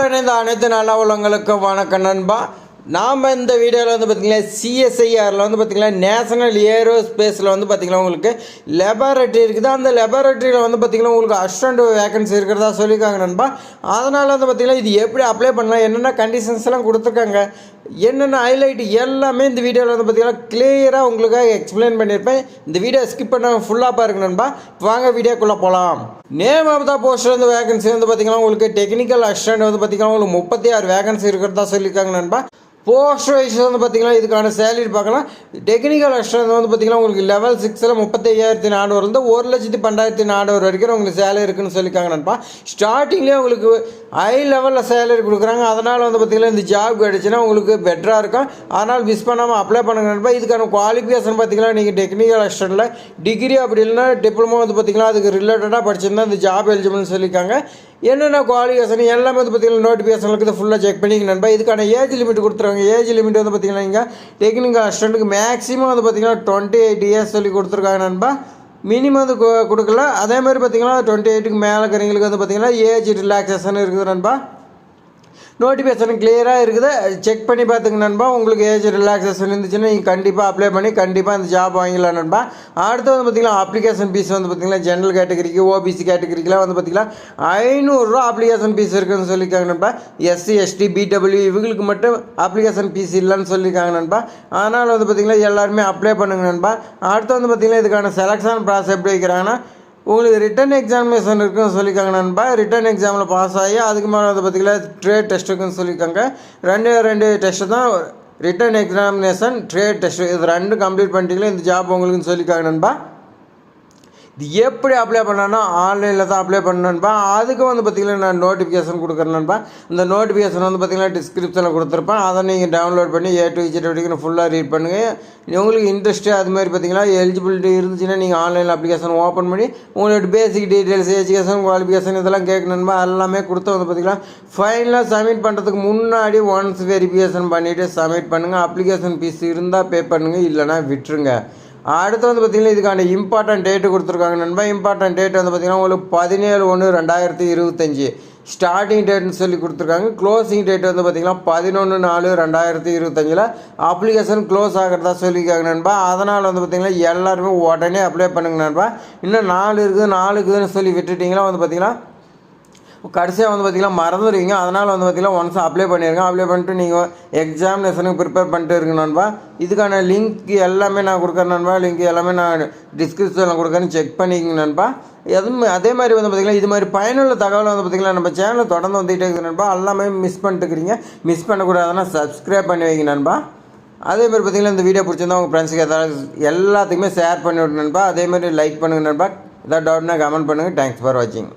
என்னோட இந்த அனைத்து நல்ல உள்ளவங்களுக்கு வணக்கம் நண்பா. நாம் இந்த வீடியோவில் வந்து பார்த்திங்கன்னா சிஎஸ்ஐஆரில் வந்து பார்த்திங்கன்னா நேஷனல் ஏரோஸ்பேஸில் வந்து பார்த்திங்கன்னா உங்களுக்கு லெபார்ட்ரி இருக்குது. அந்த லெபார்ட்ரியில் வந்து பார்த்திங்கன்னா உங்களுக்கு அசிஸ்டண்ட் வேகன்சி இருக்கிறதா சொல்லியிருக்காங்க நண்பா. அதனால் வந்து பார்த்திங்கன்னா இது எப்படி அப்ளை பண்ணலாம், என்னென்ன கண்டிஷன்ஸ் எல்லாம் கொடுத்துருக்காங்க, என்னென்ன ஹைலைட் எல்லாமே இந்த வீடியோவில் வந்து பார்த்திங்கன்னா கிளியராக உங்களுக்காக எக்ஸ்பிளைன் பண்ணியிருப்பேன். இந்த வீடியோ ஸ்கிப் பண்ண ஃபுல்லாக பாருங்க நண்பா. வாங்க வீடியோக்குள்ளே போகலாம். நேம் ஆஃப் த போஸ்ட் வந்து வேகன்சி வந்து பார்த்திங்கன்னா உங்களுக்கு டெக்னிக்கல் அசிஸ்டண்ட் வந்து பார்த்திங்கன்னா உங்களுக்கு 36 வேகன்சி இருக்கிறதா சொல்லியிருக்காங்க நண்பா. போஸ்ட் வைஸ் வந்து பார்த்திங்கன்னா இதுக்கான சேலரி பார்க்கலாம். டெக்னிக்கல் அசிஸ்டன்ட் வந்து பார்த்திங்கன்னா உங்களுக்கு லெவல் 6ல் 35,400 1,12,400 வரைக்கும் உங்களுக்கு சேலரி இருக்குன்னு சொல்லியிருக்காங்க நண்பா. ஸ்டார்டிங்லேயே உங்களுக்கு ஹை லெவலில் சேலரி கொடுக்குறாங்க. அதனால் வந்து பார்த்திங்கன்னா இந்த ஜாப் கிடச்சுன்னா உங்களுக்கு பெட்டராக இருக்கும். அதனால் மிஸ் பண்ணாமல் அப்ளை பண்ணுங்க நண்பா. இதுக்கான குவாலிஃபிகேஷன் பார்த்திங்கன்னா நீங்கள் டெக்னிக்கல் அசிஸ்டண்ட்டில் டிகிரி அப்படி இல்லைன்னா டிப்ளமோ வந்து பார்த்திங்கன்னா அதுக்கு ரிலேட்டடாக படிச்சிருந்தா இந்த ஜாப் எலிஜிபிள்னு சொல்லியிருக்காங்க. என்னென்ன குவாலிஃபிகேஷன் எல்லாமே வந்து பார்த்திங்கன்னா நோட்டிஃபிகேஷன் இருக்குது, ஃபுல்லாக செக் பண்ணிங்க நண்பா. இதுக்கான ஏஜ் லிமிட் கொடுத்துருவாங்க. ஏஜ் லிமிட் வந்து பார்த்திங்கன்னா நீங்கள் டெக்னிக்கல் அசிஸ்டண்ட்டுக்கு மேக்ஸிமம் வந்து பார்த்திங்கன்னா 28 இயர்ஸ் சொல்லி கொடுத்துருக்காங்க நண்பா. மினிமம் வந்து கொடுக்கல. அதே மாதிரி பார்த்திங்கன்னா 28க்கு மேலே இருக்கிறவங்களுக்கு வந்து பார்த்திங்கன்னா ஏஜ் ரிலாக்ஸேஷன் இருக்குது நண்பா. நோட்டிஃபிகேஷன் கிளியராக இருக்குது, செக் பண்ணி பார்த்துங்க நண்பா. உங்களுக்கு ஏஜ் ரிலாக்ஸேஷன் இருந்துச்சுன்னா நீங்கள் கண்டிப்பாக அப்ளை பண்ணி கண்டிப்பாக இந்த ஜாப் வாங்கிடலாம் நண்பா. அடுத்து வந்து பார்த்திங்கன்னா அப்ளிகேஷன் ஃபீஸ் வந்து பார்த்திங்கன்னா ஜென்ரல் கேட்டகரிக்கு ஓபிசி கேட்டகரிக்கெலாம் வந்து பார்த்திங்கன்னா 500 அப்ளிகேஷன் ஃபீஸ் இருக்குதுன்னு சொல்லியிருக்காங்க நண்பா. எஸ்சி எஸ்டி பிடபிள்யூ இவங்களுக்கு மட்டும் அப்ளிகேஷன் ஃபீஸ் இல்லைன்னு சொல்லியிருக்காங்க நண்பா. அதனால் வந்து பார்த்திங்கன்னா எல்லாருமே அப்ளை பண்ணுங்க நண்பா. அடுத்து வந்து பார்த்திங்கன்னா இதுக்கான செலெக்ஷன் ப்ராசஸ் எப்படி வைக்கிறாங்கன்னா உங்களுக்கு ரிட்டன் எக்ஸாமினேஷன் இருக்குன்னு சொல்லியிருக்காங்க நண்பா. ரிட்டன் எக்ஸாமில் பாஸ் ஆகி அதுக்கு மேலே வந்து பார்த்திங்கன்னா ட்ரேட் டெஸ்ட் இருக்குன்னு சொல்லியிருக்காங்க. ரெண்டு டெஸ்ட்டு தான், ரிட்டன் எக்ஸாமினேஷன் ட்ரேட் டெஸ்ட், இது ரெண்டும் கம்ப்ளீட் பண்ணிட்டீங்களா இந்த ஜாப் உங்களுக்குன்னு சொல்லியிருக்காங்க நண்பா. இது எப்படி அப்ளை பண்ணனா ஆன்லைனில் தான் அப்ளை பண்ணணும்பா. அதுக்கு வந்து பார்த்திங்கன்னா நான் நோட்டிஃபிகேஷன் கொடுக்குறேன்பா. இந்த நோட்டிஃபிகேஷன் வந்து பார்த்திங்கன்னா டிஸ்கிரிப்ஷனில் கொடுத்துருப்பேன். அதை நீங்கள் டவுன்லோட் பண்ணி A to Z வரைக்கும் ஃபுல்லாக ரீட் பண்ணுங்கள். உங்களுக்கு இன்ட்ரெஸ்ட்டு அதுமாதிரி பார்த்திங்கன்னா எலிஜிபிலிட்டி இருந்துச்சுன்னா நீங்கள் ஆன்லைனில் அப்ளிகேஷன் ஓப்பன் பண்ணி உங்களோட பேசிக் டீட்டெயில்ஸ் எஜுகேஷன் குவாலிஃபிகேஷன் இதெல்லாம் கேட்கணும்பா. எல்லாமே கொடுத்து வந்து பார்த்திங்கன்னா ஃபைனலாக சப்மிட் பண்ணுறதுக்கு முன்னாடி ஒன்ஸ் வெரிஃபிகேஷன் பண்ணிவிட்டு சப்மிட் பண்ணுங்கள். அப்ளிகேஷன் ஃபீஸ் இருந்தால் பே பண்ணுங்கள், இல்லைனா விட்டுருங்க. அடுத்து வந்து பார்த்திங்கன்னா இதுக்கான இம்பார்ட்டன்ட் டேட்டு கொடுத்துருக்காங்க நண்பா. இம்பார்ட்டன்ட் டேட் வந்து பார்த்திங்கன்னா உங்களுக்கு 17/1/2025 ஸ்டார்டிங் டேட்னு சொல்லி கொடுத்துருக்காங்க. க்ளோசிங் டேட் வந்து பார்த்திங்கன்னா 11/4/2025 அப்ளிகேஷன் க்ளோஸ் ஆகிறதா சொல்லியிருக்காங்க நண்பா. அதனால் வந்து பார்த்திங்கன்னா எல்லாருமே உடனே அப்ளை பண்ணுங்க நண்பா. இன்னும் 4 இருக்குதுன்னு சொல்லி விட்டுட்டிங்களா வந்து பார்த்திங்கன்னா கடைசியாக வந்து பார்த்திங்கன்னா மறந்துடுவீங்க. அதனால் வந்து பார்த்திங்கன்னா ஒன்ஸ் அப்ளை பண்ணிடுங்க. அப்ளை பண்ணிட்டு நீங்கள் எக்ஸாமினேஷனுக்கு ப்ரிப்பேர் பண்ணிட்டு இருங்க நண்பா. இதுக்கான லிங்க் எல்லாமே நான் கொடுக்குறேன் நண்பா. லிங்க் எல்லாமே நான் டிஸ்கிரிப்ஷனில் கொடுக்குறேன்னு செக் பண்ணிக்கங்க நண்பா. அதே மாதிரி வந்து பார்த்திங்கன்னா இது மாதிரி பயனுள்ள தகவலை வந்து பார்த்திங்கன்னா நம்ம சேனலில் தொடர்ந்து வந்துகிட்டே இருக்குது நண்பா. எல்லாமே மிஸ் பண்ணிட்டுக்கிறீங்க. மிஸ் பண்ணக்கூடாதுன்னா சப்ஸ்கிரைப் பண்ணி வைங்க நண்பா. அதேமாதிரி பார்த்திங்கன்னா இந்த வீடியோ பிடிச்சிருந்தா உங்கள் ஃப்ரெண்ட்ஸுக்கு ஏதாவது எல்லாத்துக்குமே ஷேர் பண்ணி விட்டு நண்பா. அதேமாதிரி லைக் பண்ணுங்கள் நண்பா. ஏதாவது டவுட்னா கமெண்ட் பண்ணுங்கள். தேங்க்ஸ் ஃபார் வாட்சிங்.